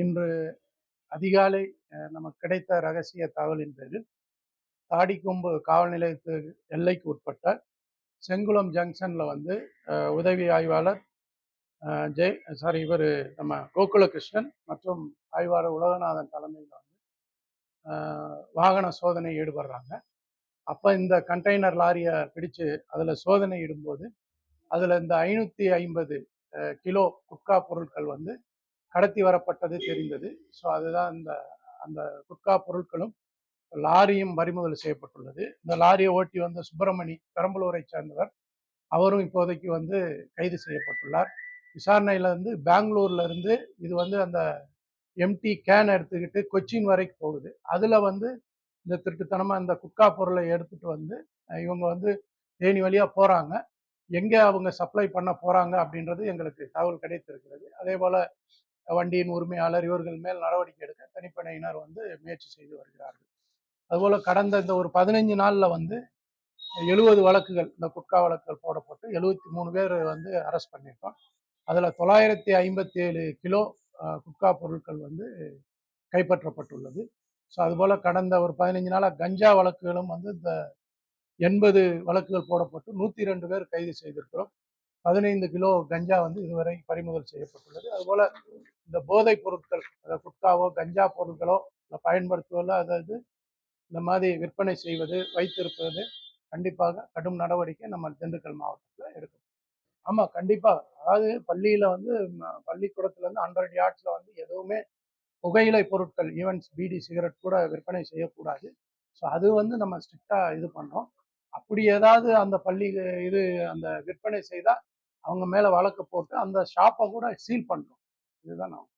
இன்று அதிகாலை நமக்கு கிடைத்த ரகசிய தகவலின் பேரில் தாடிக்கொம்பு காவல் நிலையத்து எல்லைக்கு உட்பட்ட செங்குளம் ஜங்ஷனில் வந்து உதவி ஆய்வாளர் இவர் நம்ம கோகுலகிருஷ்ணன் மற்றும் ஆய்வாளர் உலகநாதன் தலைமையில் வந்து வாகன சோதனை ஈடுபடுறாங்க. அப்போ இந்த கண்டெய்னர் லாரியை பிடிச்சு அதில் சோதனை இடும்போது அதில் இந்த 550 கிலோ குட்கா பொருட்கள் வந்து கடத்தி வரப்பட்டது தெரிந்தது. ஸோ அதுதான் அந்த குட்கா பொருட்களும் லாரியும் பறிமுதல் செய்யப்பட்டுள்ளது. இந்த லாரியை ஓட்டி வந்த சுப்பிரமணி பெரம்பலூரை சேர்ந்தவர், அவரும் இப்போதைக்கு வந்து கைது செய்யப்பட்டுள்ளார். விசாரணையில இருந்து பெங்களூர்ல இருந்து இது வந்து அந்த எம்டி கேன் எடுத்துக்கிட்டு கொச்சின் வரைக்கும் போகுது. அதுல வந்து இந்த திருட்டுத்தனமா இந்த குட்கா பொருளை எடுத்துட்டு வந்து இவங்க வந்து தேனி வழியா போறாங்க. எங்க அவங்க சப்ளை பண்ண போறாங்க அப்படின்றது எங்களுக்கு தகவல் கிடைத்திருக்கிறது. அதே போல வண்டியின் உரிமையாளர் இவர்கள் மேல் நடவடிக்கை எடுக்க தனிப்படையினர் வந்து முயற்சி செய்து வருகிறார்கள். அதுபோல கடந்த இந்த ஒரு 15 நாள்ல வந்து 70 வழக்குகள், இந்த குட்கா வழக்குகள் போடப்பட்டு 73 பேர் வந்து அரெஸ்ட் பண்ணியிருக்கோம். அதுல 957 கிலோ குட்கா பொருட்கள் வந்து கைப்பற்றப்பட்டுள்ளது. ஸோ அதுபோல கடந்த ஒரு 15 நாளா கஞ்சா வழக்குகளும் வந்து இந்த 80 வழக்குகள் போடப்பட்டு 102 பேர் கைது செய்திருக்கிறோம். 15 கிலோ கஞ்சா வந்து இதுவரை பறிமுதல் செய்யப்பட்டுள்ளது. அதுபோல இந்த போதைப் பொருட்கள், குட்காவோ கஞ்சா பொருட்களோ பயன்படுத்துவதில், அதாவது இந்த மாதிரி விற்பனை செய்வது, வைத்திருப்பது கண்டிப்பாக கடும் நடவடிக்கை நம்ம திண்டுக்கல் மாவட்டத்தில் எடுக்கும். ஆமா, கண்டிப்பா. அதாவது பள்ளியில வந்து பள்ளிக்கூடத்துல இருந்து 100 yardsல வந்து எதுவுமே புகையிலை பொருட்கள், ஈவன்ஸ் பீடி, சிகரெட் கூட விற்பனை செய்யக்கூடாது. ஸோ அது வந்து நம்ம ஸ்ட்ரிக்டா இது பண்றோம். அப்படி ஏதாவது அந்த பள்ளி இது அந்த விற்பனை செய்தா அவங்க மேல வழக்கு போட்டு அந்த ஷாப்பை கூட சீல் பண்றோம். இதுதான் நான்